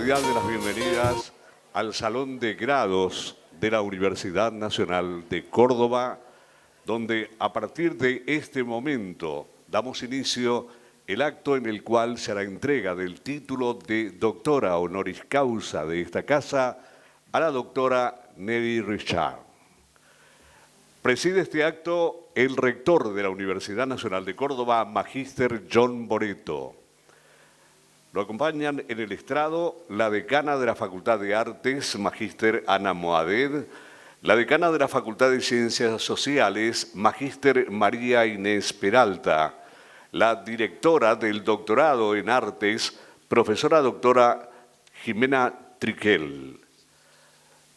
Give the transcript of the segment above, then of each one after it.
cordial de las bienvenidas al Salón de Grados de la Universidad Nacional de Córdoba, donde a partir de este momento damos inicio el acto en el cual se hará entrega del título de doctora honoris causa de esta casa a la doctora Nelly Richard. Preside este acto el rector de la Universidad Nacional de Córdoba, Magíster John Boreto. Lo acompañan en el estrado la decana de la Facultad de Artes, Magíster Ana Moaded, la decana de la Facultad de Ciencias Sociales, Magíster María Inés Peralta, la directora del doctorado en Artes, profesora doctora Jimena Triquel.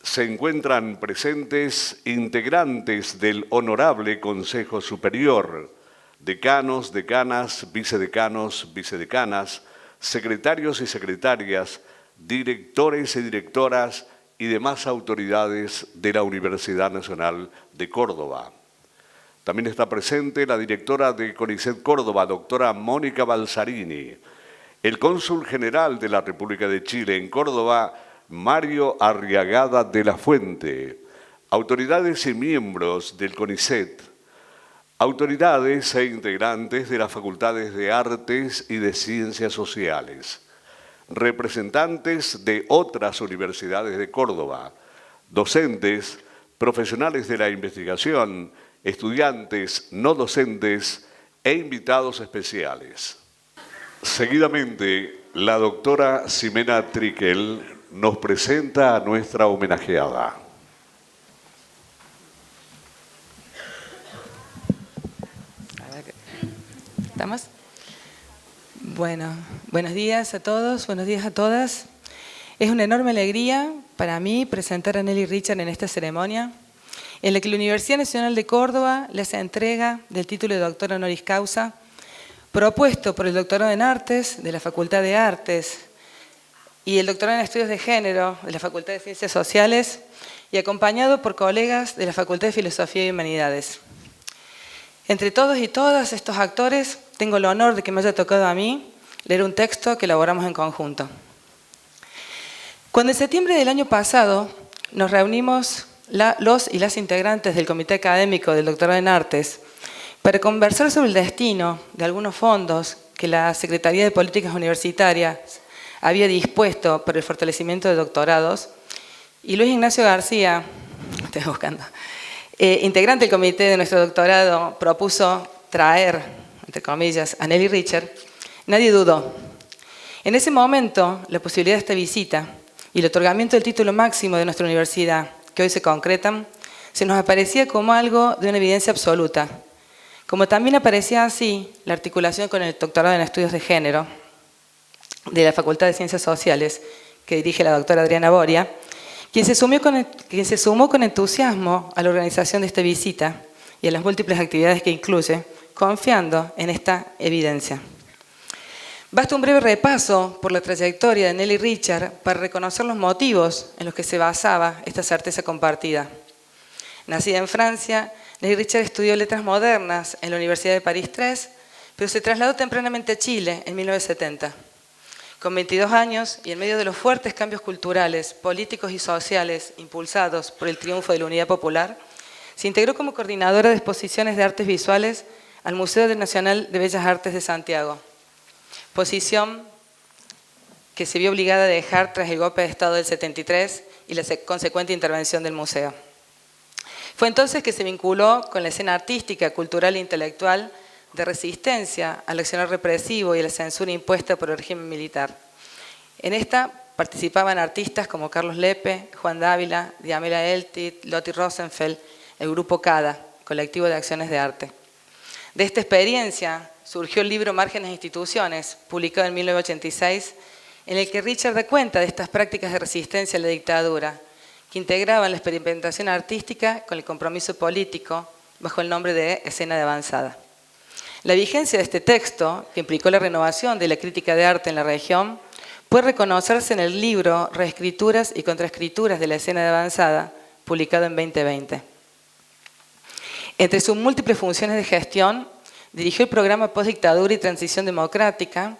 Se encuentran presentes integrantes del Honorable Consejo Superior, decanos, decanas, vicedecanos, vicedecanas, secretarios y secretarias, directores y directoras y demás autoridades de la Universidad Nacional de Córdoba. También está presente la directora de CONICET Córdoba, doctora Mónica Balsarini, el cónsul general de la República de Chile en Córdoba, Mario Arriagada de la Fuente, autoridades y miembros del CONICET, autoridades e integrantes de las Facultades de Artes y de Ciencias Sociales, representantes de otras universidades de Córdoba, docentes, profesionales de la investigación, estudiantes no docentes e invitados especiales. Seguidamente, la doctora Jimena Triquel nos presenta a nuestra homenajeada. ¿Estamos? Bueno, buenos días a todos, buenos días a todas. Es una enorme alegría para mí presentar a Nelly Richard en esta ceremonia, en la que la Universidad Nacional de Córdoba le hace entrega del título de doctora honoris causa, propuesto por el doctorado en Artes de la Facultad de Artes y el doctorado en Estudios de Género de la Facultad de Ciencias Sociales y acompañado por colegas de la Facultad de Filosofía y Humanidades. Entre todos y todas estos actores, tengo el honor de que me haya tocado a mí leer un texto que elaboramos en conjunto. Cuando en septiembre del año pasado nos reunimos los y las integrantes del Comité Académico del Doctorado en Artes para conversar sobre el destino de algunos fondos que la Secretaría de Políticas Universitarias había dispuesto para el fortalecimiento de doctorados, y Luis Ignacio García, estoy buscando, integrante del comité de nuestro doctorado, propuso traer, entre comillas, a Nelly Richard, nadie dudó. En ese momento, la posibilidad de esta visita y el otorgamiento del título máximo de nuestra universidad, que hoy se concretan, se nos aparecía como algo de una evidencia absoluta, como también aparecía así la articulación con el doctorado en Estudios de Género de la Facultad de Ciencias Sociales, que dirige la doctora Adriana Boria, quien se sumó con entusiasmo a la organización de esta visita y a las múltiples actividades que incluye, confiando en esta evidencia. Basta un breve repaso por la trayectoria de Nelly Richard para reconocer los motivos en los que se basaba esta certeza compartida. Nacida en Francia, Nelly Richard estudió Letras Modernas en la Universidad de París III, pero se trasladó tempranamente a Chile en 1970. Con 22 años y en medio de los fuertes cambios culturales, políticos y sociales impulsados por el triunfo de la Unidad Popular, se integró como coordinadora de exposiciones de artes visuales al Museo Nacional de Bellas Artes de Santiago, posición que se vio obligada a dejar tras el golpe de Estado del 73 y la consecuente intervención del museo. Fue entonces que se vinculó con la escena artística, cultural e intelectual de resistencia al accionar represivo y a la censura impuesta por el régimen militar. En esta participaban artistas como Carlos Lepe, Juan Dávila, Diamela Eltit, Lotti Rosenfeld, el Grupo CADA, Colectivo de Acciones de Arte. De esta experiencia surgió el libro Márgenes e Instituciones, publicado en 1986, en el que Richard da cuenta de estas prácticas de resistencia a la dictadura, que integraban la experimentación artística con el compromiso político bajo el nombre de Escena de Avanzada. La vigencia de este texto, que implicó la renovación de la crítica de arte en la región, puede reconocerse en el libro Reescrituras y Contraescrituras de la Escena de Avanzada, publicado en 2020. Entre sus múltiples funciones de gestión, dirigió el programa Postdictadura y Transición Democrática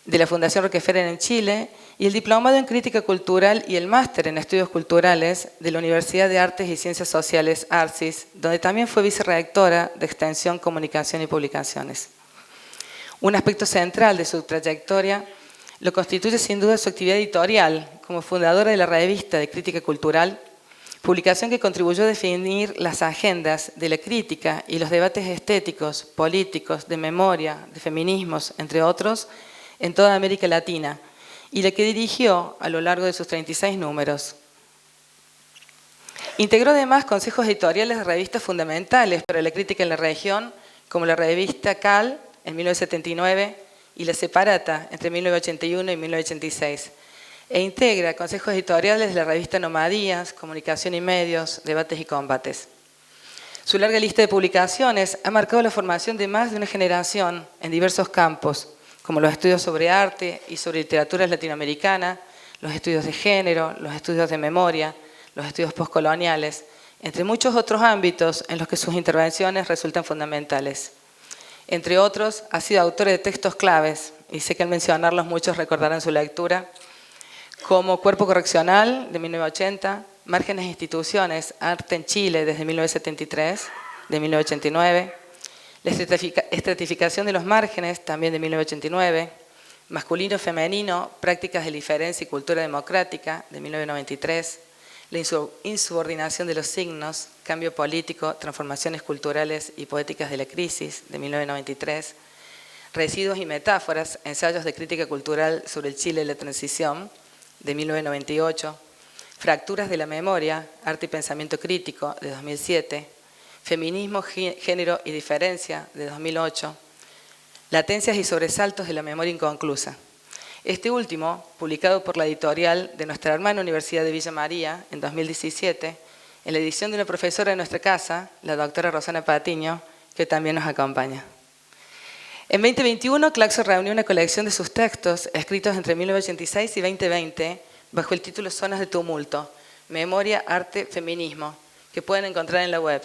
de la Fundación Rockefeller en Chile y el diplomado en Crítica Cultural y el máster en Estudios Culturales de la Universidad de Artes y Ciencias Sociales, ARCIS, donde también fue vicerrectora de Extensión, Comunicación y Publicaciones. Un aspecto central de su trayectoria lo constituye sin duda su actividad editorial como fundadora de la revista de Crítica Cultural, publicación que contribuyó a definir las agendas de la crítica y los debates estéticos, políticos, de memoria, de feminismos, entre otros, en toda América Latina, y la que dirigió a lo largo de sus 36 números. Integró además consejos editoriales de revistas fundamentales para la crítica en la región, como la revista CAL en 1979 y La Separata entre 1981 y 1986, e integra consejos editoriales de la revista Nomadías, Comunicación y Medios, Debates y Combates. Su larga lista de publicaciones ha marcado la formación de más de una generación en diversos campos, como los estudios sobre arte y sobre literatura latinoamericana, los estudios de género, los estudios de memoria, los estudios postcoloniales, entre muchos otros ámbitos en los que sus intervenciones resultan fundamentales. Entre otros, ha sido autor de textos claves, y sé que al mencionarlos muchos recordarán su lectura, como Cuerpo Correccional, de 1980, Márgenes e Instituciones, Arte en Chile, desde 1973, de 1989, La estratificación de los márgenes, también de 1989, Masculino-Femenino, Prácticas de Diferencia y Cultura Democrática, de 1993, La insubordinación de los signos, Cambio Político, Transformaciones Culturales y Poéticas de la Crisis, de 1993, Residuos y Metáforas, Ensayos de Crítica Cultural sobre el Chile y la Transición, de 1998, Fracturas de la Memoria, Arte y Pensamiento Crítico, de 2007, Feminismo, Género y Diferencia, de 2008, Latencias y Sobresaltos de la Memoria Inconclusa. Este último, publicado por la editorial de nuestra hermana Universidad de Villa María en 2017, en la edición de una profesora de nuestra casa, la doctora Rosana Patiño, que también nos acompaña. En 2021, Claxo reunió una colección de sus textos escritos entre 1986 y 2020 bajo el título Zonas de Tumulto, Memoria, Arte, Feminismo, que pueden encontrar en la web.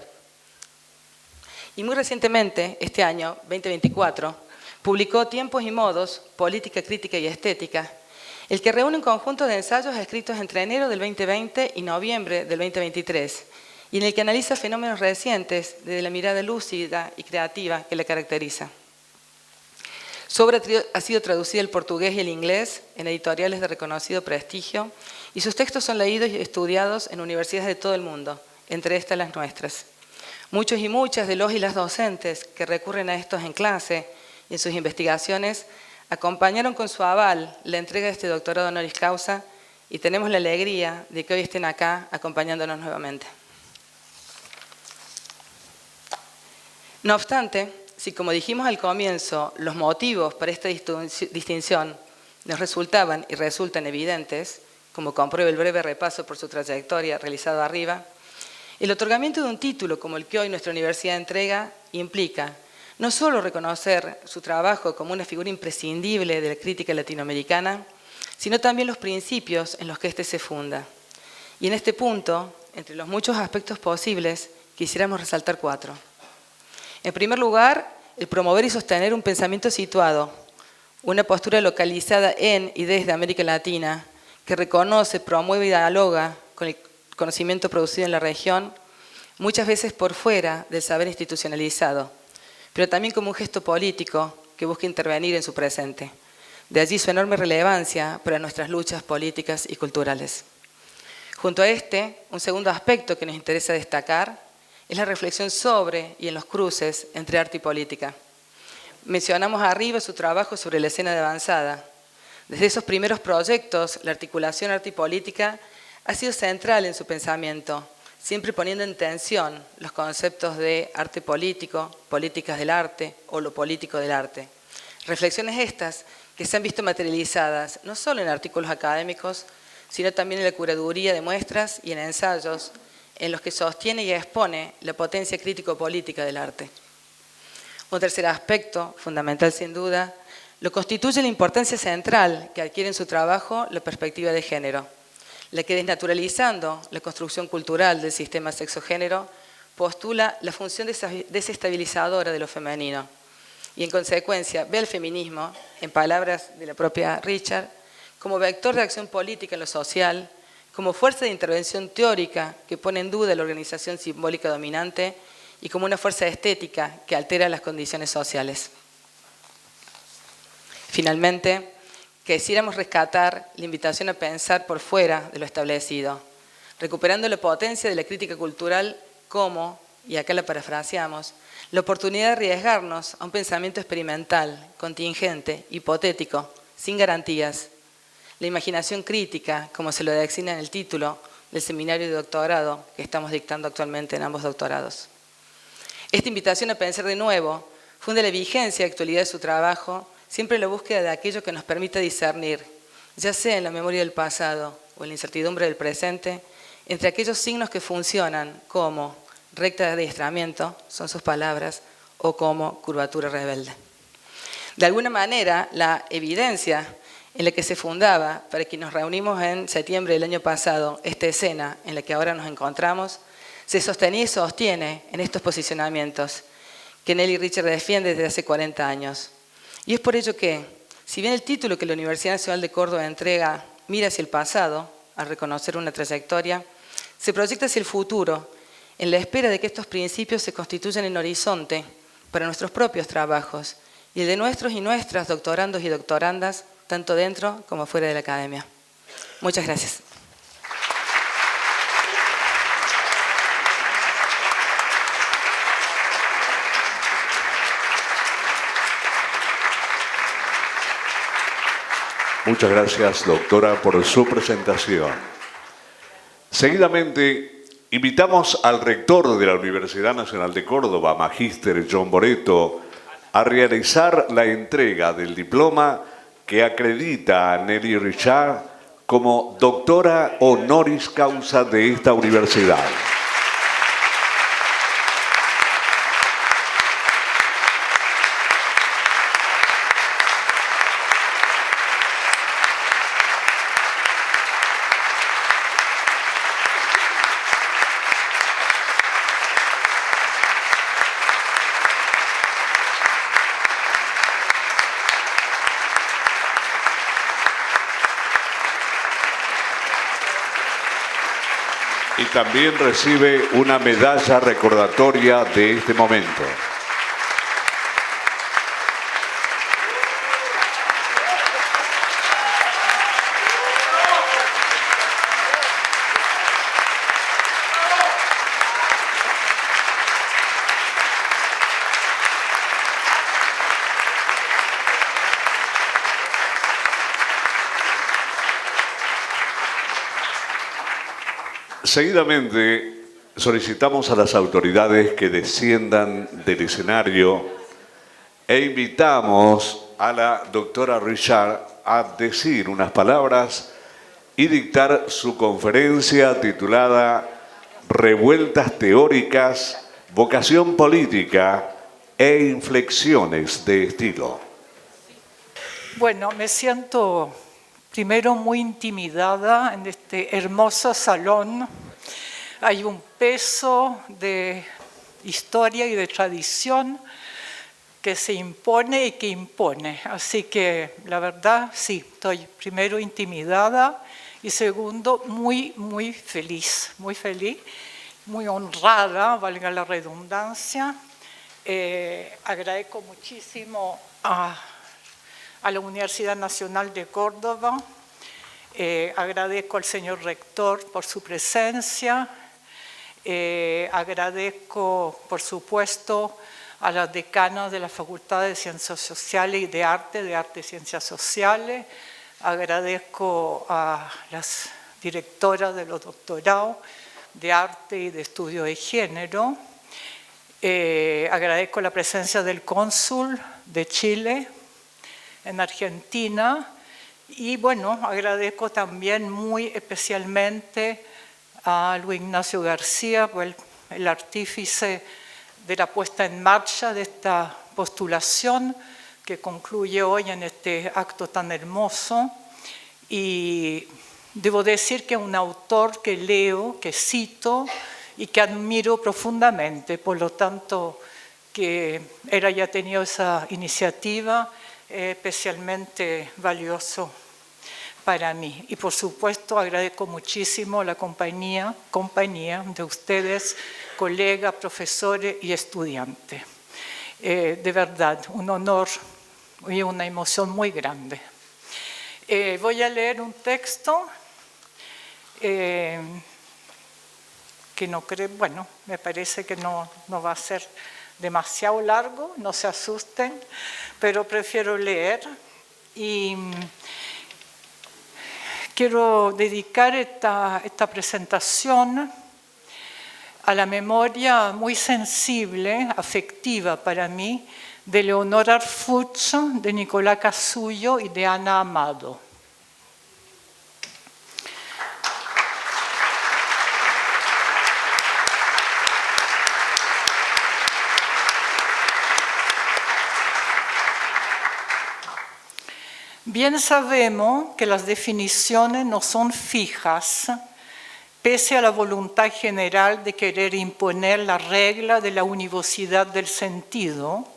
Y muy recientemente, este año, 2024, publicó Tiempos y Modos, Política, Crítica y Estética, el que reúne un conjunto de ensayos escritos entre enero del 2020 y noviembre del 2023, y en el que analiza fenómenos recientes desde la mirada lúcida y creativa que la caracteriza. Su obra ha sido traducida al portugués y al inglés en editoriales de reconocido prestigio, y sus textos son leídos y estudiados en universidades de todo el mundo, entre estas las nuestras. Muchos y muchas de los y las docentes que recurren a estos en clase y en sus investigaciones acompañaron con su aval la entrega de este doctorado honoris causa, y tenemos la alegría de que hoy estén acá acompañándonos nuevamente. No obstante, si como dijimos al comienzo, los motivos para esta distinción nos resultaban y resultan evidentes, como comprueba el breve repaso por su trayectoria realizado arriba, el otorgamiento de un título como el que hoy nuestra universidad entrega implica no solo reconocer su trabajo como una figura imprescindible de la crítica latinoamericana, sino también los principios en los que éste se funda. Y en este punto, entre los muchos aspectos posibles, quisiéramos resaltar 4. En primer lugar, el promover y sostener un pensamiento situado, una postura localizada en y desde América Latina, que reconoce, promueve y dialoga con el conocimiento producido en la región, muchas veces por fuera del saber institucionalizado, pero también como un gesto político que busca intervenir en su presente. De allí su enorme relevancia para nuestras luchas políticas y culturales. Junto a este, un segundo aspecto que nos interesa destacar es la reflexión sobre y en los cruces entre arte y política. Mencionamos arriba su trabajo sobre la escena de avanzada. Desde esos primeros proyectos, la articulación arte y política ha sido central en su pensamiento, siempre poniendo en tensión los conceptos de arte político, políticas del arte o lo político del arte. Reflexiones estas que se han visto materializadas no solo en artículos académicos, sino también en la curaduría de muestras y en ensayos en los que sostiene y expone la potencia crítico-política del arte. Un tercer aspecto, fundamental sin duda, lo constituye la importancia central que adquiere en su trabajo la perspectiva de género, la que, desnaturalizando la construcción cultural del sistema sexo-género, postula la función desestabilizadora de lo femenino. y en consecuencia ve al feminismo, en palabras de la propia Richard, como vector de acción política en lo social, como fuerza de intervención teórica que pone en duda la organización simbólica dominante y como una fuerza estética que altera las condiciones sociales. Finalmente, quisiéramos rescatar la invitación a pensar por fuera de lo establecido, recuperando la potencia de la crítica cultural como, y acá la parafraseamos, la oportunidad de arriesgarnos a un pensamiento experimental, contingente, hipotético, sin garantías. La imaginación crítica, como se lo designa en el título del seminario de doctorado que estamos dictando actualmente en ambos doctorados. Esta invitación a pensar de nuevo funde la vigencia y actualidad de su trabajo siempre en la búsqueda de aquello que nos permita discernir, ya sea en la memoria del pasado o en la incertidumbre del presente, entre aquellos signos que funcionan como recta de adiestramiento, son sus palabras, o como curvatura rebelde. De alguna manera, la evidencia en la que se fundaba, para quienes nos reunimos en septiembre del año pasado, esta escena en la que ahora nos encontramos, se sostenía y sostiene en estos posicionamientos que Nelly Richard defiende desde hace 40 años. Y es por ello que, si bien el título que la Universidad Nacional de Córdoba entrega mira hacia el pasado, al reconocer una trayectoria, se proyecta hacia el futuro, en la espera de que estos principios se constituyan en horizonte para nuestros propios trabajos y el de nuestros y nuestras doctorandos y doctorandas, tanto dentro como fuera de la academia. Muchas gracias. Muchas gracias, doctora, por su presentación. Seguidamente, invitamos al rector de la Universidad Nacional de Córdoba, Magíster John Boretto, a realizar la entrega del diploma que acredita a Nelly Richard como doctora honoris causa de esta universidad. Y también recibe una medalla recordatoria de este momento. Seguidamente, solicitamos a las autoridades que desciendan del escenario e invitamos a la doctora Richard a decir unas palabras y dictar su conferencia titulada Revueltas teóricas, vocación política e inflexiones de estilo. Bueno, me siento primero muy intimidada en este hermoso salón. Hay un peso de historia y de tradición que se impone y que impone. Así que la verdad sí, estoy primero intimidada y segundo muy feliz, muy honrada, valga la redundancia. Agradezco muchísimo a la Universidad Nacional de Córdoba, agradezco al señor rector por su presencia, agradezco por supuesto a las decanas de la Facultad de Ciencias Sociales y de Arte y Ciencias Sociales, agradezco a las directoras de los doctorados de Arte y de Estudio de Género, agradezco la presencia del cónsul de Chile en Argentina y bueno, agradezco también muy especialmente a Luis Ignacio García, el artífice de la puesta en marcha de esta postulación que concluye hoy en este acto tan hermoso. Y debo decir que es un autor que leo, que cito y que admiro profundamente, por lo tanto que él haya tenido esa iniciativa, especialmente valioso para mí. Y por supuesto agradezco muchísimo la compañía de ustedes, colegas, profesores y estudiantes. De verdad, un honor y una emoción muy grande. Voy a leer un texto que no creo, bueno, me parece que no va a ser demasiado largo, no se asusten, pero prefiero leer y quiero dedicar esta presentación a la memoria muy sensible, afectiva para mí, de Leonora Arfucho, de Nicolás Casullo y de Ana Amado. Bien sabemos que las definiciones no son fijas, pese a la voluntad general de querer imponer la regla de la univocidad del sentido,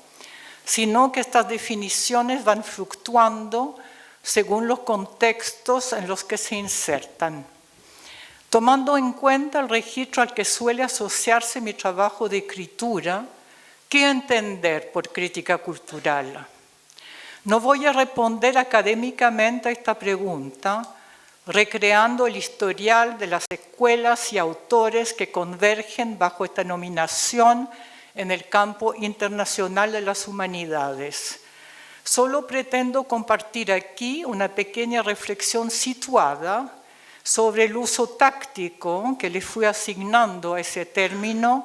sino que estas definiciones van fluctuando según los contextos en los que se insertan. Tomando en cuenta el registro al que suele asociarse mi trabajo de escritura, ¿qué entender por crítica cultural? No voy a responder académicamente a esta pregunta, recreando el historial de las escuelas y autores que convergen bajo esta nominación en el campo internacional de las humanidades. Solo pretendo compartir aquí una pequeña reflexión situada sobre el uso táctico que le fui asignando a ese término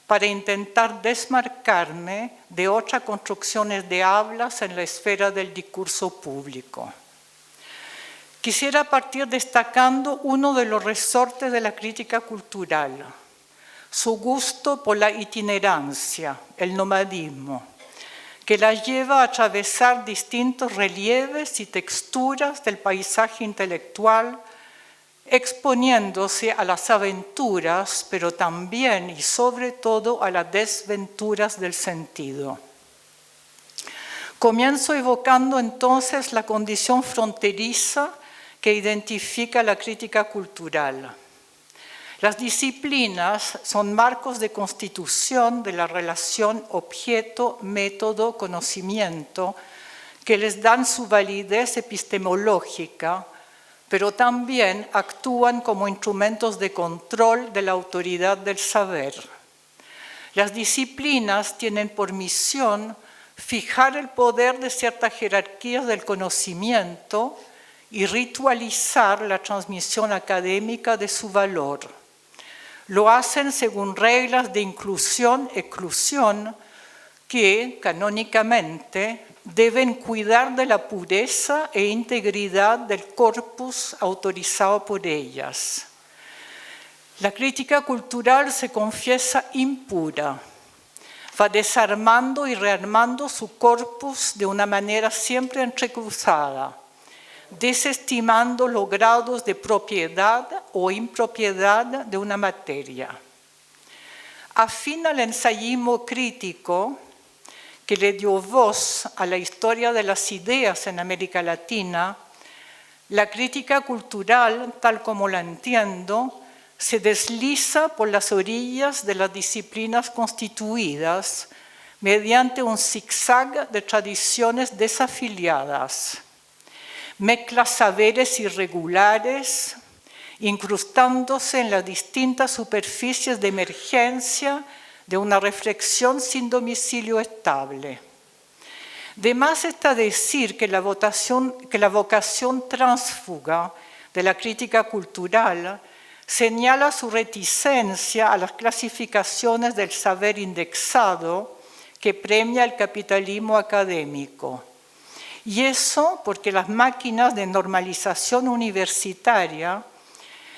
para intentar desmarcarme de otras construcciones de hablas en la esfera del discurso público. Quisiera partir destacando uno de los resortes de la crítica cultural, su gusto por la itinerancia, el nomadismo, que la lleva a atravesar distintos relieves y texturas del paisaje intelectual, exponiéndose a las aventuras, pero también y sobre todo a las desventuras del sentido. Comienzo evocando entonces la condición fronteriza que identifica la crítica cultural. Las disciplinas son marcos de constitución de la relación objeto-método-conocimiento que les dan su validez epistemológica, pero también actúan como instrumentos de control de la autoridad del saber. Las disciplinas tienen por misión fijar el poder de ciertas jerarquías del conocimiento y ritualizar la transmisión académica de su valor. Lo hacen según reglas de inclusión-exclusión que, canónicamente, deben cuidar de la pureza e integridad del corpus autorizado por ellas. La crítica cultural se confiesa impura, va desarmando y rearmando su corpus de una manera siempre entrecruzada, desestimando los grados de propiedad o impropiedad de una materia. Afín al ensayismo crítico que le dio voz a la historia de las ideas en América Latina, la crítica cultural, tal como la entiendo, se desliza por las orillas de las disciplinas constituidas mediante un zigzag de tradiciones desafiliadas. Mezcla saberes irregulares, incrustándose en las distintas superficies de emergencia de una reflexión sin domicilio estable. De más está decir que la vocación tránsfuga de la crítica cultural señala su reticencia a las clasificaciones del saber indexado que premia el capitalismo académico. Y eso porque las máquinas de normalización universitaria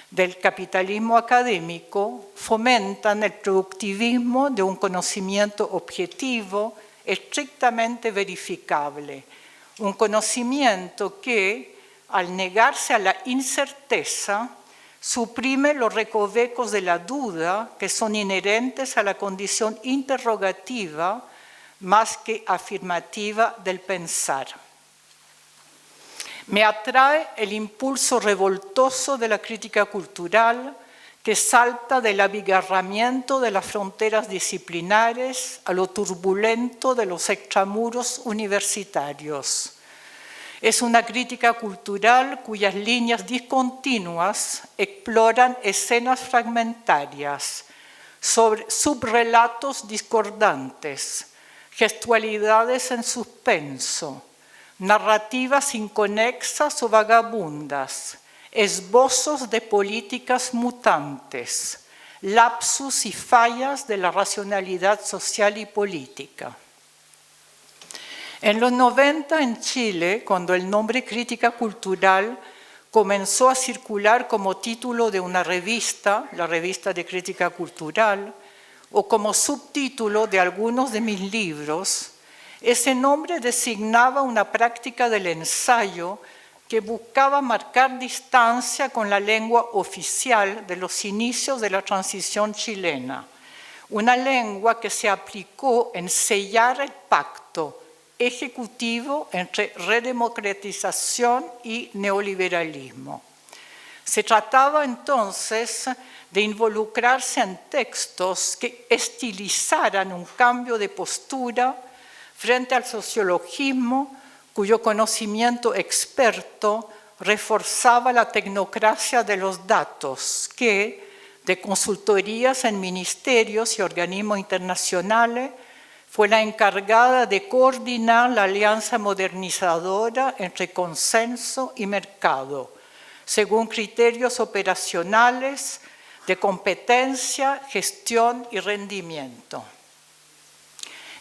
del capitalismo académico fomentan el productivismo de un conocimiento objetivo, estrictamente verificable. Un conocimiento que, al negarse a la incerteza, suprime los recovecos de la duda que son inherentes a la condición interrogativa más que afirmativa del pensar. Me atrae el impulso revoltoso de la crítica cultural que salta del abigarramiento de las fronteras disciplinares a lo turbulento de los extramuros universitarios. Es una crítica cultural cuyas líneas discontinuas exploran escenas fragmentarias, sobre subrelatos discordantes, gestualidades en suspenso, narrativas inconexas o vagabundas, esbozos de políticas mutantes, lapsus y fallas de la racionalidad social y política. En los 90 en Chile, cuando el nombre crítica cultural comenzó a circular como título de una revista, la Revista de Crítica Cultural, o como subtítulo de algunos de mis libros, ese nombre designaba una práctica del ensayo que buscaba marcar distancia con la lengua oficial de los inicios de la transición chilena, una lengua que se aplicó en sellar el pacto ejecutivo entre redemocratización y neoliberalismo. Se trataba entonces de involucrarse en textos que estilizaran un cambio de postura frente al sociologismo, cuyo conocimiento experto reforzaba la tecnocracia de los datos, que, de consultorías en ministerios y organismos internacionales, fue la encargada de coordinar la alianza modernizadora entre consenso y mercado, según criterios operacionales de competencia, gestión y rendimiento.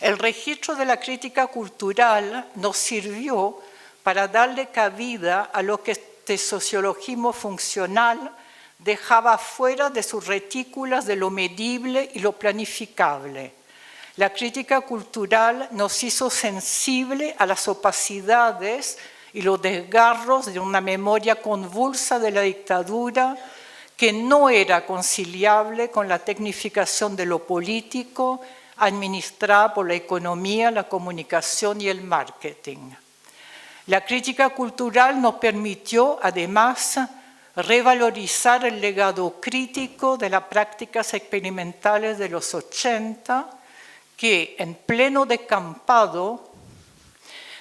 El registro de la crítica cultural nos sirvió para darle cabida a lo que este sociologismo funcional dejaba fuera de sus retículas de lo medible y lo planificable. La crítica cultural nos hizo sensible a las opacidades y los desgarros de una memoria convulsa de la dictadura que no era conciliable con la tecnificación de lo político administrada por la economía, la comunicación y el marketing. La crítica cultural nos permitió, además, revalorizar el legado crítico de las prácticas experimentales de los 80, que en pleno descampado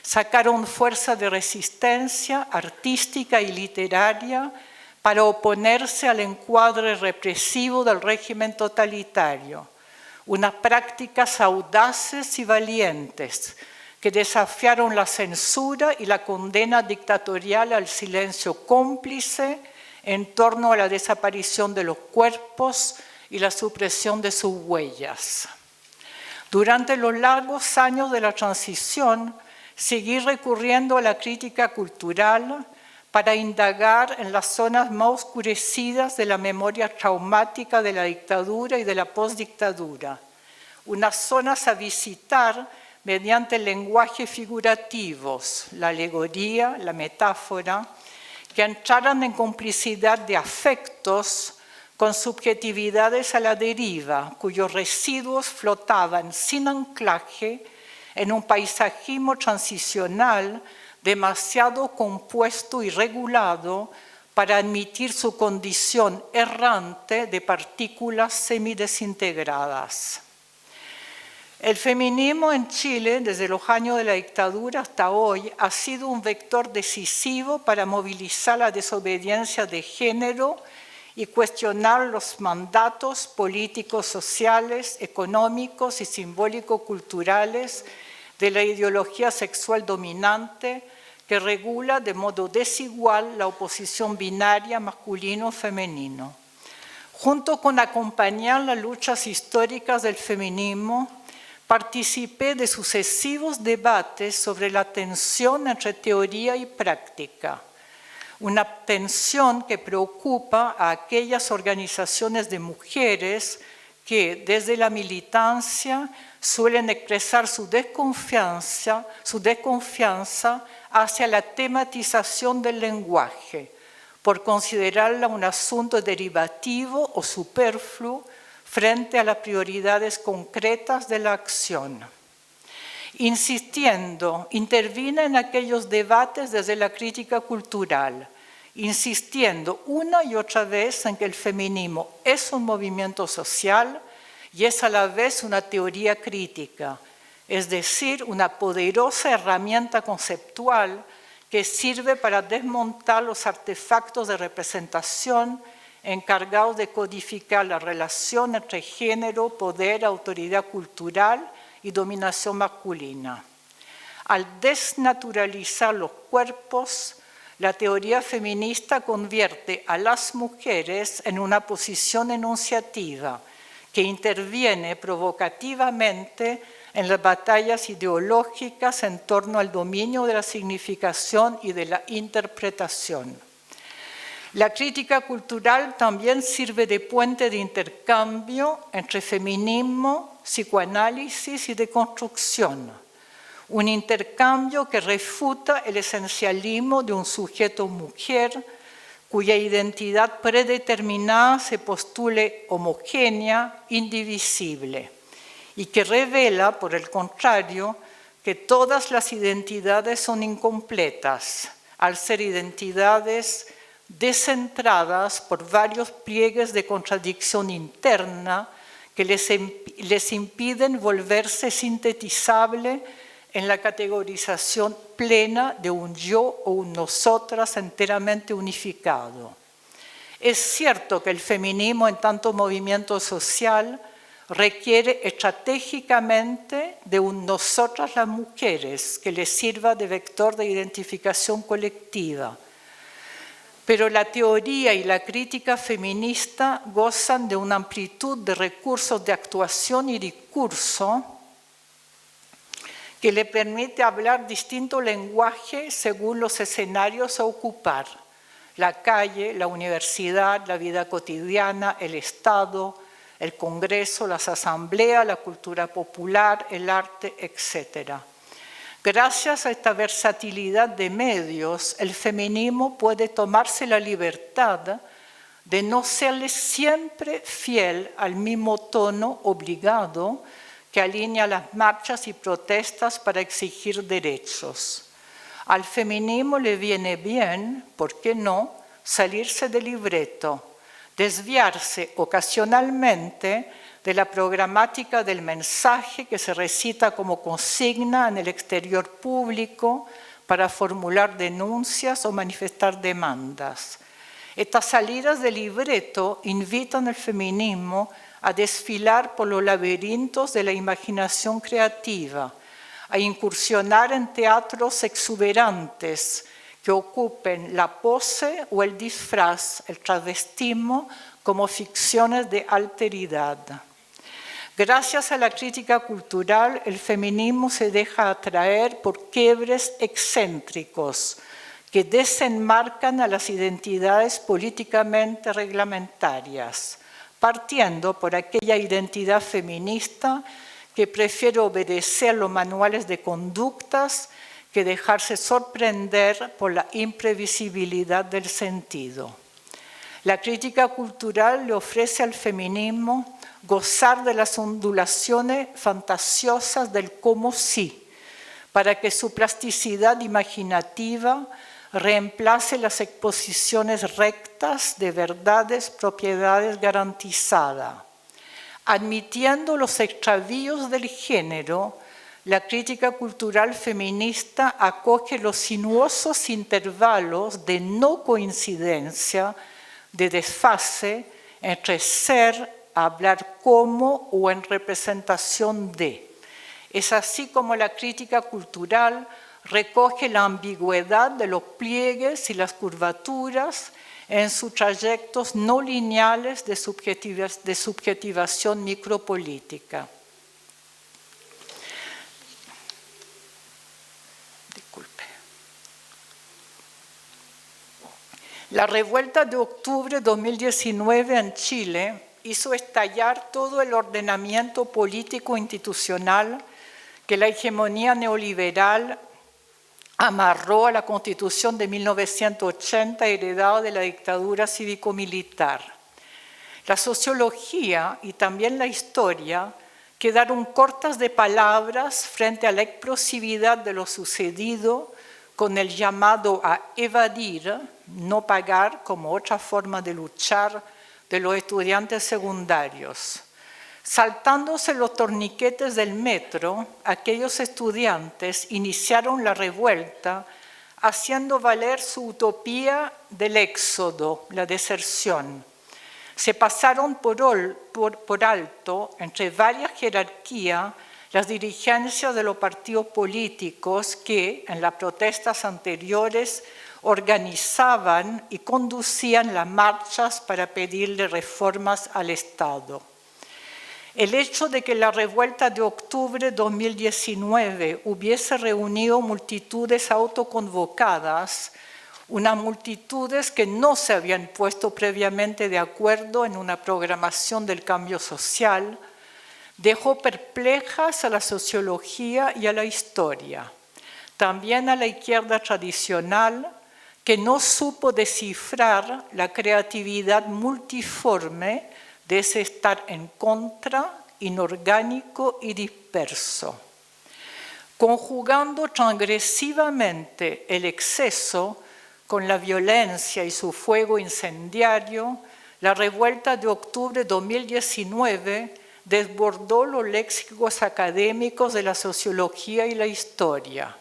sacaron fuerza de resistencia artística y literaria para oponerse al encuadre represivo del régimen totalitario, unas prácticas audaces y valientes que desafiaron la censura y la condena dictatorial al silencio cómplice en torno a la desaparición de los cuerpos y la supresión de sus huellas. Durante los largos años de la transición, seguí recurriendo a la crítica cultural para indagar en las zonas más oscurecidas de la memoria traumática de la dictadura y de la postdictadura, unas zonas a visitar mediante lenguajes figurativos, la alegoría, la metáfora, que entraran en complicidad de afectos con subjetividades a la deriva, cuyos residuos flotaban sin anclaje en un paisajismo transicional demasiado compuesto y regulado para admitir su condición errante de partículas semidesintegradas. El feminismo en Chile, desde los años de la dictadura hasta hoy, ha sido un vector decisivo para movilizar la desobediencia de género y cuestionar los mandatos políticos, sociales, económicos y simbólico-culturales de la ideología sexual dominante que regula de modo desigual la oposición binaria masculino-femenino. Junto con acompañar las luchas históricas del feminismo, participé de sucesivos debates sobre la tensión entre teoría y práctica, una tensión que preocupa a aquellas organizaciones de mujeres que desde la militancia suelen expresar su desconfianza hacia la tematización del lenguaje, por considerarla un asunto derivativo o superfluo frente a las prioridades concretas de la acción. interviene en aquellos debates desde la crítica cultural, insistiendo una y otra vez en que el feminismo es un movimiento social y es a la vez una teoría crítica, es decir, una poderosa herramienta conceptual que sirve para desmontar los artefactos de representación encargados de codificar la relación entre género, poder, autoridad cultural y dominación masculina. Al desnaturalizar los cuerpos, la teoría feminista convierte a las mujeres en una posición enunciativa que interviene provocativamente en las batallas ideológicas en torno al dominio de la significación y de la interpretación. La crítica cultural también sirve de puente de intercambio entre feminismo, psicoanálisis y deconstrucción. Un intercambio que refuta el esencialismo de un sujeto mujer cuya identidad predeterminada se postule homogénea, indivisible, y que revela, por el contrario, que todas las identidades son incompletas, al ser identidades descentradas por varios pliegues de contradicción interna que les impiden volverse sintetizable en la categorización plena de un yo o un nosotras enteramente unificado. Es cierto que el feminismo en tanto movimiento social requiere estratégicamente de un nosotras las mujeres que les sirva de vector de identificación colectiva. Pero la teoría y la crítica feminista gozan de una amplitud de recursos de actuación y discurso que le permite hablar distinto lenguaje según los escenarios a ocupar: la calle, la universidad, la vida cotidiana, el Estado, el Congreso, las asambleas, la cultura popular, el arte, etc. Gracias a esta versatilidad de medios, el feminismo puede tomarse la libertad de no serle siempre fiel al mismo tono obligado que alinea las marchas y protestas para exigir derechos. Al feminismo le viene bien, ¿por qué no?, salirse del libreto, desviarse ocasionalmente de la programática del mensaje que se recita como consigna en el exterior público para formular denuncias o manifestar demandas. Estas salidas del libreto invitan al feminismo a desfilar por los laberintos de la imaginación creativa, a incursionar en teatros exuberantes que ocupen la pose o el disfraz, el travestismo, como ficciones de alteridad. Gracias a la crítica cultural, el feminismo se deja atraer por quiebres excéntricos que desenmarcan a las identidades políticamente reglamentarias, partiendo por aquella identidad feminista que prefiere obedecer los manuales de conductas que dejarse sorprender por la imprevisibilidad del sentido. La crítica cultural le ofrece al feminismo gozar de las ondulaciones fantasiosas del como sí, para que su plasticidad imaginativa reemplace las exposiciones rectas de verdades, propiedades garantizadas. Admitiendo los extravíos del género, la crítica cultural feminista acoge los sinuosos intervalos de no coincidencia, de desfase entre ser, hablar como o en representación de. Es así como la crítica cultural recoge la ambigüedad de los pliegues y las curvaturas en sus trayectos no lineales de subjetivación micropolítica. Disculpe. La revuelta de octubre de 2019 en Chile hizo estallar todo el ordenamiento político institucional que la hegemonía neoliberal amarró a la Constitución de 1980 heredada de la dictadura cívico-militar. La sociología y también la historia quedaron cortas de palabras frente a la explosividad de lo sucedido, con el llamado a evadir, no pagar como otra forma de luchar de los estudiantes secundarios. Saltándose los torniquetes del metro, aquellos estudiantes iniciaron la revuelta haciendo valer su utopía del éxodo, la deserción. Se pasaron por alto, entre varias jerarquías, las dirigencias de los partidos políticos que, en las protestas anteriores, organizaban y conducían las marchas para pedirle reformas al Estado. El hecho de que la revuelta de octubre de 2019 hubiese reunido multitudes autoconvocadas, unas multitudes que no se habían puesto previamente de acuerdo en una programación del cambio social, dejó perplejas a la sociología y a la historia, también a la izquierda tradicional, que no supo descifrar la creatividad multiforme de ese estar en contra, inorgánico y disperso. Conjugando transgresivamente el exceso con la violencia y su fuego incendiario, la revuelta de octubre de 2019 desbordó los léxicos académicos de la sociología y la historia,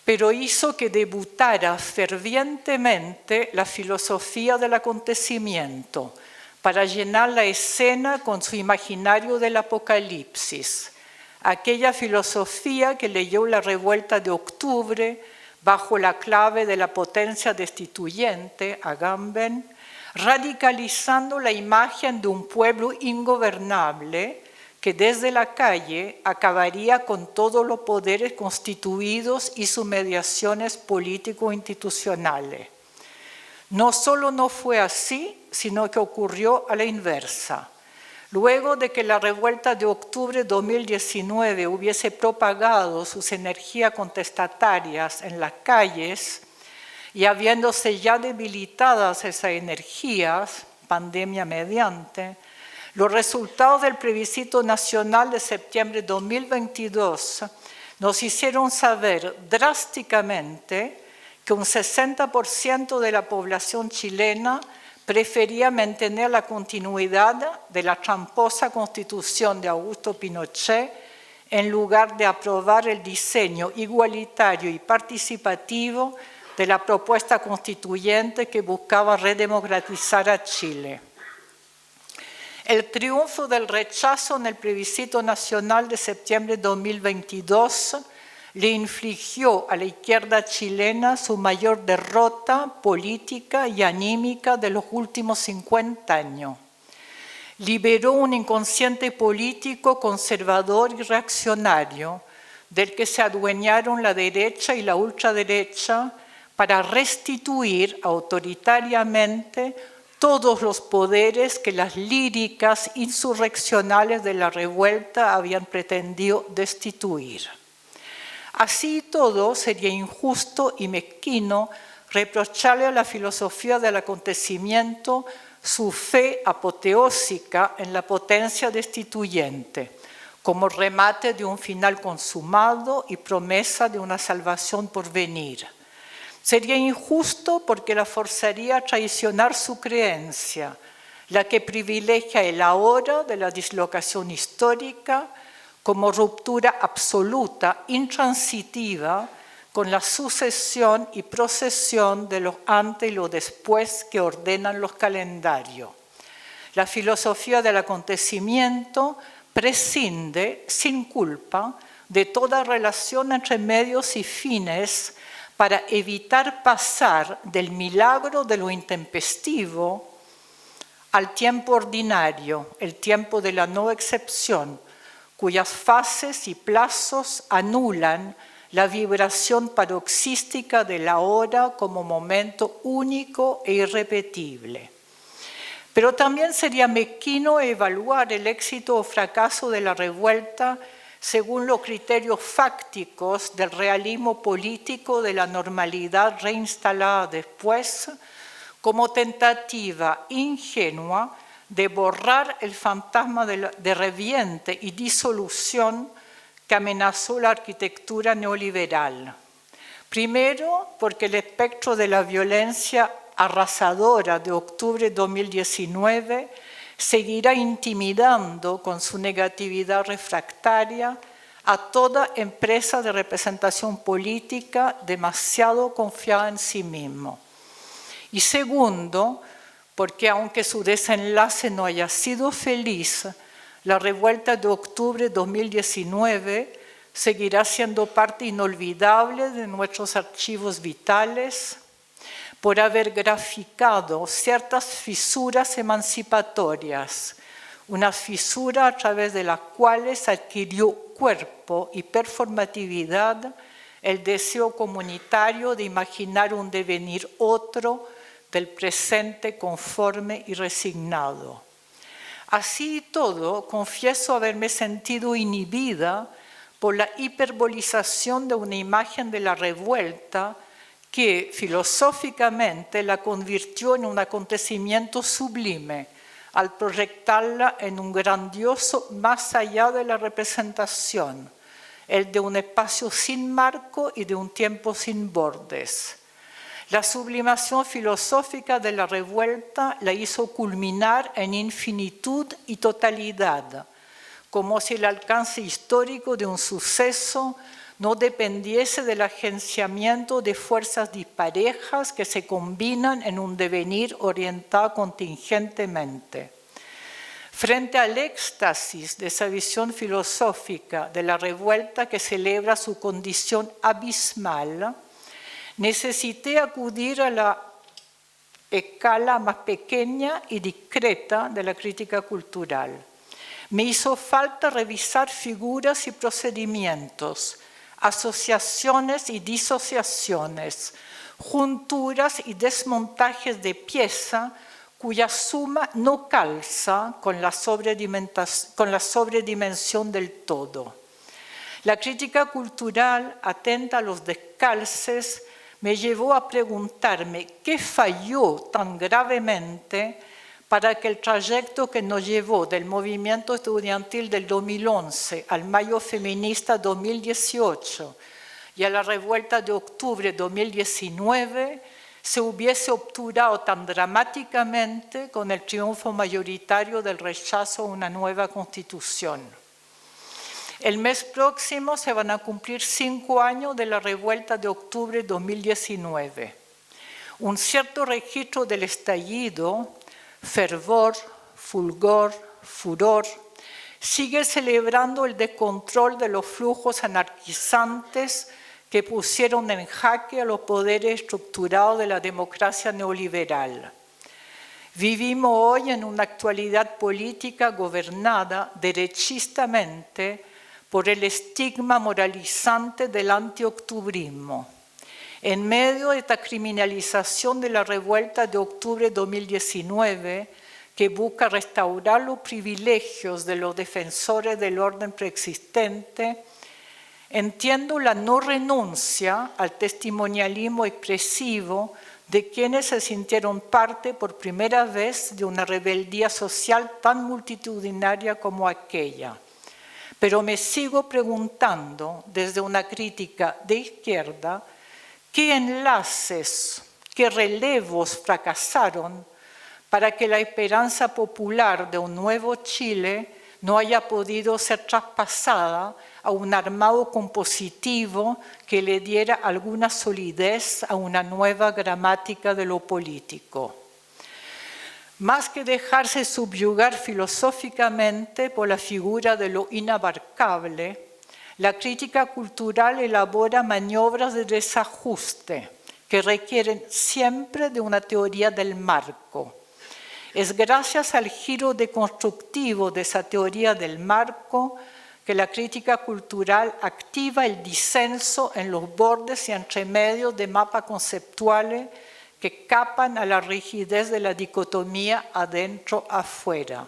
pero hizo que debutara fervientemente la filosofía del acontecimiento, para llenar la escena con su imaginario del apocalipsis, aquella filosofía que leyó la revuelta de octubre bajo la clave de la potencia destituyente, Agamben, radicalizando la imagen de un pueblo ingobernable que desde la calle acabaría con todos los poderes constituidos y sus mediaciones político-institucionales. No solo no fue así, sino que ocurrió a la inversa. Luego de que la revuelta de octubre de 2019 hubiese propagado sus energías contestatarias en las calles y habiéndose ya debilitadas esas energías, pandemia mediante, los resultados del plebiscito nacional de septiembre de 2022 nos hicieron saber drásticamente que un 60% de la población chilena prefería mantener la continuidad de la tramposa constitución de Augusto Pinochet en lugar de aprobar el diseño igualitario y participativo de la propuesta constituyente que buscaba redemocratizar a Chile. El triunfo del rechazo en el plebiscito nacional de septiembre de 2022 le infligió a la izquierda chilena su mayor derrota política y anímica de los últimos 50 años. Liberó un inconsciente político conservador y reaccionario del que se adueñaron la derecha y la ultraderecha para restituir autoritariamente todos los poderes que las líricas insurreccionales de la revuelta habían pretendido destituir. Así todo, sería injusto y mezquino reprocharle a la filosofía del acontecimiento su fe apoteósica en la potencia destituyente, como remate de un final consumado y promesa de una salvación por venir. Sería injusto porque la forzaría a traicionar su creencia, la que privilegia el ahora de la dislocación histórica como ruptura absoluta, intransitiva, con la sucesión y procesión de los antes y los después que ordenan los calendarios. La filosofía del acontecimiento prescinde, sin culpa, de toda relación entre medios y fines para evitar pasar del milagro de lo intempestivo al tiempo ordinario, el tiempo de la no excepción, cuyas fases y plazos anulan la vibración paroxística de la hora como momento único e irrepetible. Pero también sería mezquino evaluar el éxito o fracaso de la revuelta según los criterios fácticos del realismo político de la normalidad reinstalada después, como tentativa ingenua de borrar el fantasma de reviente y disolución que amenazó la arquitectura neoliberal. Primero, porque el espectro de la violencia arrasadora de octubre de 2019 seguirá intimidando con su negatividad refractaria a toda empresa de representación política demasiado confiada en sí mismo. Y segundo, porque aunque su desenlace no haya sido feliz, la revuelta de octubre de 2019 seguirá siendo parte inolvidable de nuestros archivos vitales por haber graficado ciertas fisuras emancipatorias, una fisura a través de las cuales adquirió cuerpo y performatividad el deseo comunitario de imaginar un devenir otro del presente conforme y resignado. Así y todo, confieso haberme sentido inhibida por la hiperbolización de una imagen de la revuelta que filosóficamente la convirtió en un acontecimiento sublime al proyectarla en un grandioso más allá de la representación, el de un espacio sin marco y de un tiempo sin bordes. La sublimación filosófica de la revuelta la hizo culminar en infinitud y totalidad, como si el alcance histórico de un suceso no dependiese del agenciamiento de fuerzas disparejas que se combinan en un devenir orientado contingentemente. Frente al éxtasis de esa visión filosófica de la revuelta que celebra su condición abismal, necesité acudir a la escala más pequeña y discreta de la crítica cultural. Me hizo falta revisar figuras y procedimientos, asociaciones y disociaciones, junturas y desmontajes de pieza cuya suma no calza con la sobredimensión del todo. La crítica cultural, atenta a los descalces, me llevó a preguntarme qué falló tan gravemente para que el trayecto que nos llevó del movimiento estudiantil del 2011 al Mayo Feminista 2018 y a la revuelta de octubre de 2019 se hubiese obturado tan dramáticamente con el triunfo mayoritario del rechazo a una nueva constitución. El mes próximo se van a cumplir 5 años de la revuelta de octubre de 2019. Un cierto registro del estallido, fervor, fulgor, furor, sigue celebrando el descontrol de los flujos anarquizantes que pusieron en jaque a los poderes estructurados de la democracia neoliberal. Vivimos hoy en una actualidad política gobernada derechistamente por el estigma moralizante del antioctubrismo. En medio de esta criminalización de la revuelta de octubre de 2019, que busca restaurar los privilegios de los defensores del orden preexistente, entiendo la no renuncia al testimonialismo expresivo de quienes se sintieron parte por primera vez de una rebeldía social tan multitudinaria como aquella. Pero me sigo preguntando, desde una crítica de izquierda, qué enlaces, qué relevos fracasaron para que la esperanza popular de un nuevo Chile no haya podido ser traspasada a un armado compositivo que le diera alguna solidez a una nueva gramática de lo político. Más que dejarse subyugar filosóficamente por la figura de lo inabarcable, la crítica cultural elabora maniobras de desajuste que requieren siempre de una teoría del marco. Es gracias al giro deconstructivo de esa teoría del marco que la crítica cultural activa el disenso en los bordes y entremedios de mapas conceptuales que escapan a la rigidez de la dicotomía adentro-afuera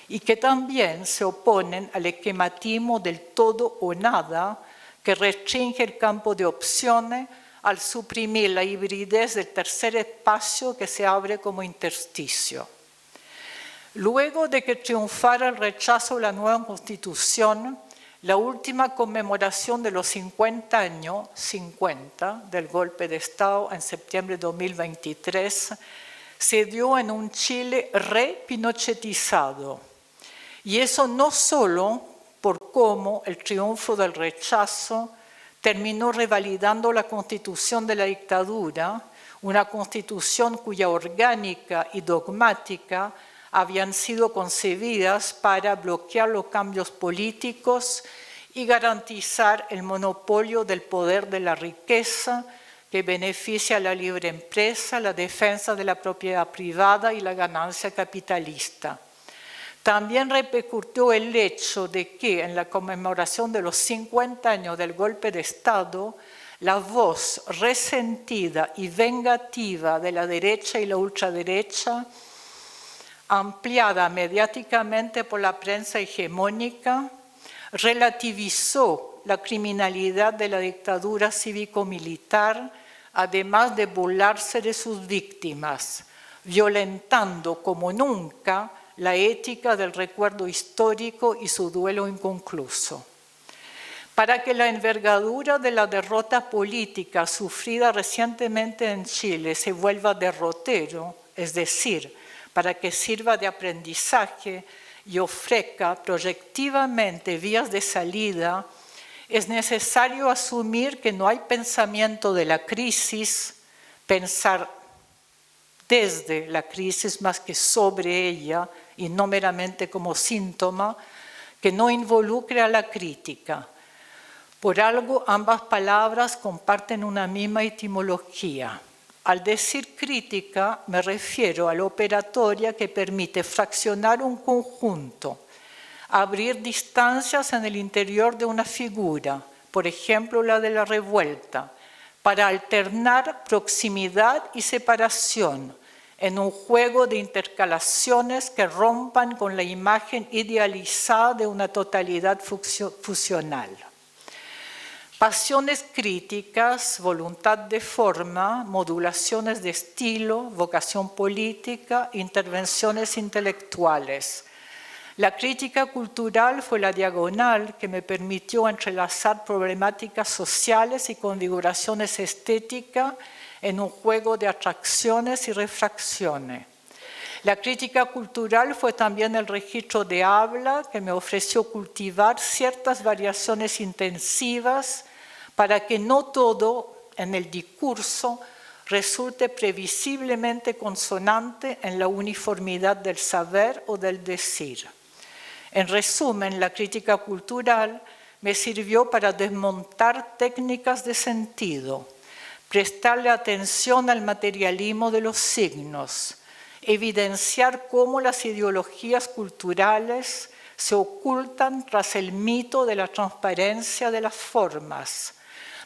y que también se oponen al esquematismo del todo o nada que restringe el campo de opciones al suprimir la hibridez del tercer espacio que se abre como intersticio. Luego de que triunfara el rechazo a la nueva Constitución, la última conmemoración de los 50 años del golpe de Estado en septiembre de 2023 se dio en un Chile re-pinochetizado. Y eso no solo por cómo el triunfo del rechazo terminó revalidando la constitución de la dictadura, una constitución cuya orgánica y dogmática habían sido concebidas para bloquear los cambios políticos y garantizar el monopolio del poder de la riqueza que beneficia a la libre empresa, la defensa de la propiedad privada y la ganancia capitalista. También repercutió el hecho de que en la conmemoración de los 50 años del golpe de Estado, la voz resentida y vengativa de la derecha y la ultraderecha, ampliada mediáticamente por la prensa hegemónica, relativizó la criminalidad de la dictadura cívico-militar, además de burlarse de sus víctimas, violentando como nunca la ética del recuerdo histórico y su duelo inconcluso. Para que la envergadura de la derrota política sufrida recientemente en Chile se vuelva derrotero, es decir, para que sirva de aprendizaje y ofrezca proyectivamente vías de salida, es necesario asumir que no hay pensamiento de la crisis, pensar desde la crisis más que sobre ella y no meramente como síntoma, que no involucre a la crítica. Por algo, ambas palabras comparten una misma etimología. Al decir crítica, me refiero a la operatoria que permite fraccionar un conjunto, abrir distancias en el interior de una figura, por ejemplo la de la revuelta, para alternar proximidad y separación en un juego de intercalaciones que rompan con la imagen idealizada de una totalidad fusional. Pasiones críticas, voluntad de forma, modulaciones de estilo, vocación política, intervenciones intelectuales. La crítica cultural fue la diagonal que me permitió entrelazar problemáticas sociales y configuraciones estéticas en un juego de atracciones y refracciones. La crítica cultural fue también el registro de habla que me ofreció cultivar ciertas variaciones intensivas para que no todo en el discurso resulte previsiblemente consonante en la uniformidad del saber o del decir. En resumen, la crítica cultural me sirvió para desmontar técnicas de sentido, prestarle atención al materialismo de los signos, evidenciar cómo las ideologías culturales se ocultan tras el mito de la transparencia de las formas,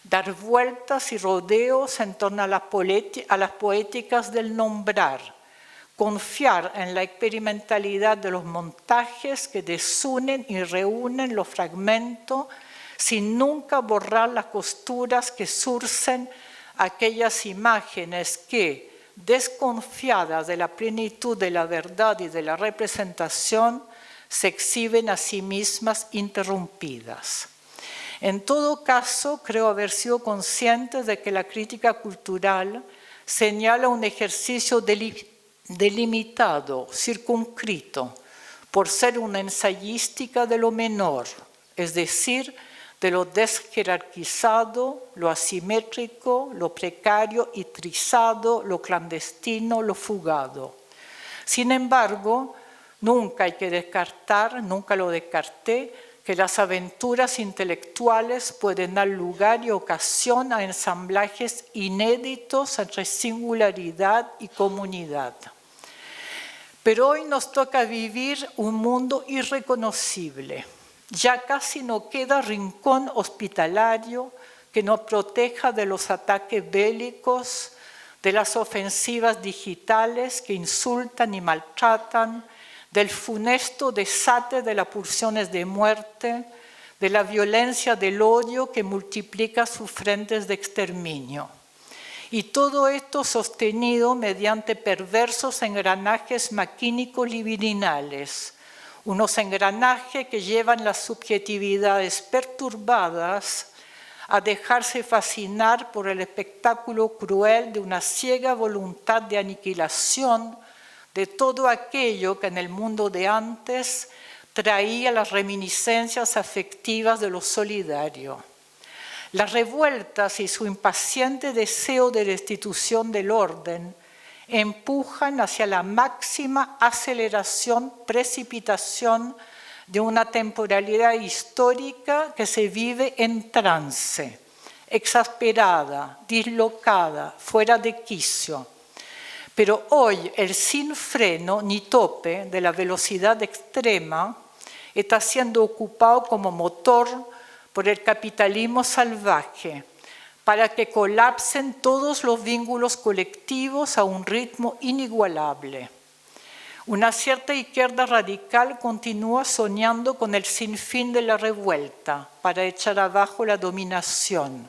dar vueltas y rodeos en torno a las poéticas del nombrar, confiar en la experimentalidad de los montajes que desunen y reúnen los fragmentos sin nunca borrar las costuras que surcen aquellas imágenes que, desconfiadas de la plenitud de la verdad y de la representación, se exhiben a sí mismas interrumpidas. En todo caso, creo haber sido consciente de que la crítica cultural señala un ejercicio delimitado, circunscrito, por ser una ensayística de lo menor, es decir, de lo desjerarquizado, lo asimétrico, lo precario y trizado, lo clandestino, lo fugado. Sin embargo, nunca hay que descartar, nunca lo descarté, que las aventuras intelectuales pueden dar lugar y ocasión a ensamblajes inéditos entre singularidad y comunidad. Pero hoy nos toca vivir un mundo irreconocible. Ya casi no queda rincón hospitalario que nos proteja de los ataques bélicos, de las ofensivas digitales que insultan y maltratan, del funesto desate de las pulsiones de muerte, de la violencia del odio que multiplica sus frentes de exterminio. Y todo esto sostenido mediante perversos engranajes maquínicos libidinales, unos engranajes que llevan las subjetividades perturbadas a dejarse fascinar por el espectáculo cruel de una ciega voluntad de aniquilación de todo aquello que en el mundo de antes traía las reminiscencias afectivas de lo solidario. Las revueltas y su impaciente deseo de restitución del orden empujan hacia la máxima aceleración, precipitación de una temporalidad histórica que se vive en trance, exasperada, dislocada, fuera de quicio. Pero hoy el sin freno ni tope de la velocidad extrema está siendo ocupado como motor por el capitalismo salvaje, para que colapsen todos los vínculos colectivos a un ritmo inigualable. Una cierta izquierda radical continúa soñando con el sinfín de la revuelta para echar abajo la dominación,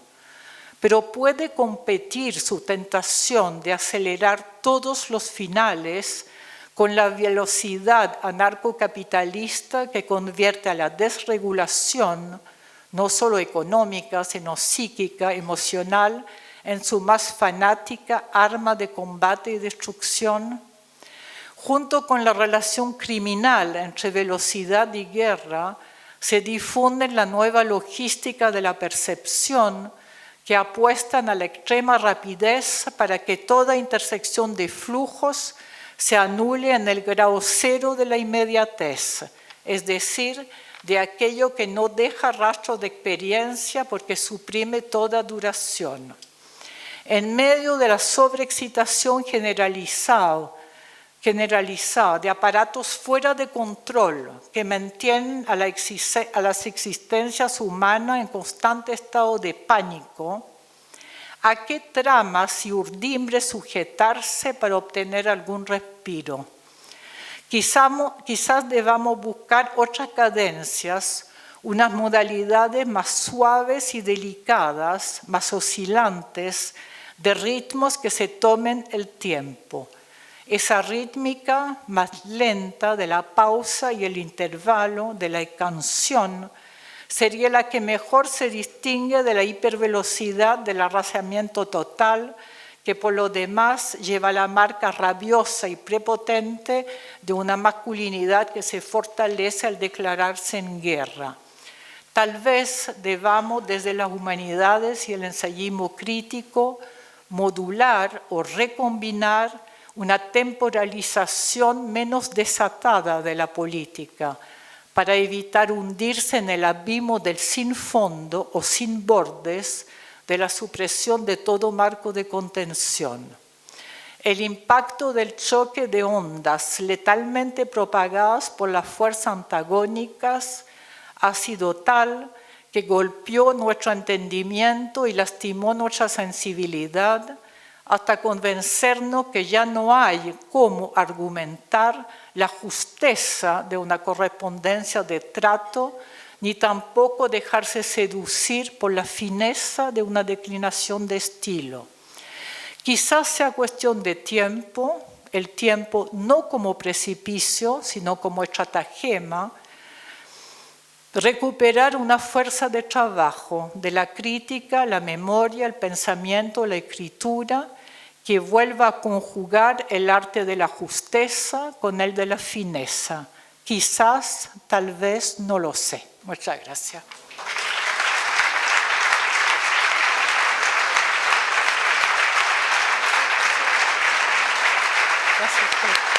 pero puede competir su tentación de acelerar todos los finales con la velocidad anarcocapitalista que convierte a la desregulación, no solo económica, sino psíquica, emocional, en su más fanática arma de combate y destrucción. Junto con la relación criminal entre velocidad y guerra, se difunde la nueva logística de la percepción que apuestan a la extrema rapidez para que toda intersección de flujos se anule en el grado cero de la inmediatez, es decir, de aquello que no deja rastro de experiencia porque suprime toda duración. En medio de la sobreexcitación generalizada de aparatos fuera de control que mantienen a las existencias humanas en constante estado de pánico, ¿a qué tramas y urdimbres sujetarse para obtener algún respiro? Quizás debamos buscar otras cadencias, unas modalidades más suaves y delicadas, más oscilantes, de ritmos que se tomen el tiempo. Esa rítmica más lenta de la pausa y el intervalo de la canción sería la que mejor se distingue de la hipervelocidad del arrasamiento total, que por lo demás lleva la marca rabiosa y prepotente de una masculinidad que se fortalece al declararse en guerra. Tal vez debamos desde las humanidades y el ensayismo crítico modular o recombinar una temporalización menos desatada de la política para evitar hundirse en el abismo del sin fondo o sin bordes de la supresión de todo marco de contención. El impacto del choque de ondas letalmente propagadas por las fuerzas antagónicas ha sido tal que golpeó nuestro entendimiento y lastimó nuestra sensibilidad hasta convencernos que ya no hay cómo argumentar la justeza de una correspondencia de trato, ni tampoco dejarse seducir por la fineza de una declinación de estilo. Quizás sea cuestión de tiempo, el tiempo no como precipicio, sino como estratagema, recuperar una fuerza de trabajo de la crítica, la memoria, el pensamiento, la escritura, que vuelva a conjugar el arte de la justeza con el de la fineza. Quizás, tal vez, no lo sé. Muchas gracias. Gracias.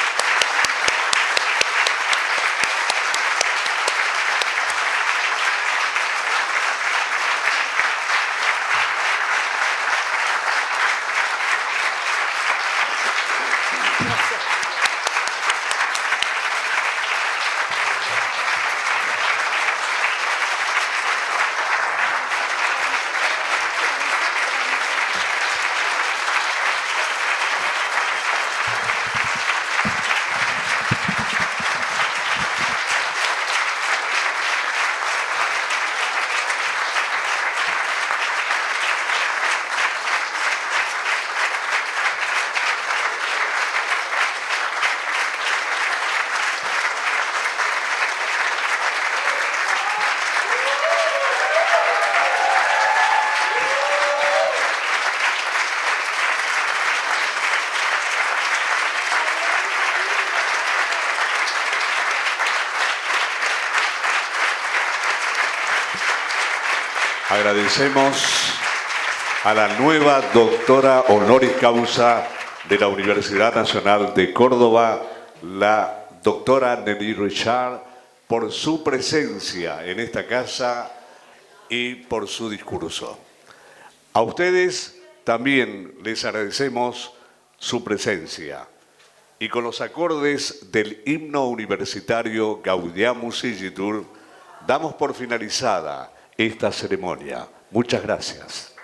Agradecemos a la nueva doctora honoris causa de la Universidad Nacional de Córdoba, la doctora Nelly Richard, por su presencia en esta casa y por su discurso. A ustedes también les agradecemos su presencia. Y con los acordes del himno universitario Gaudeamus Igitur, damos por finalizada esta ceremonia. Muchas gracias.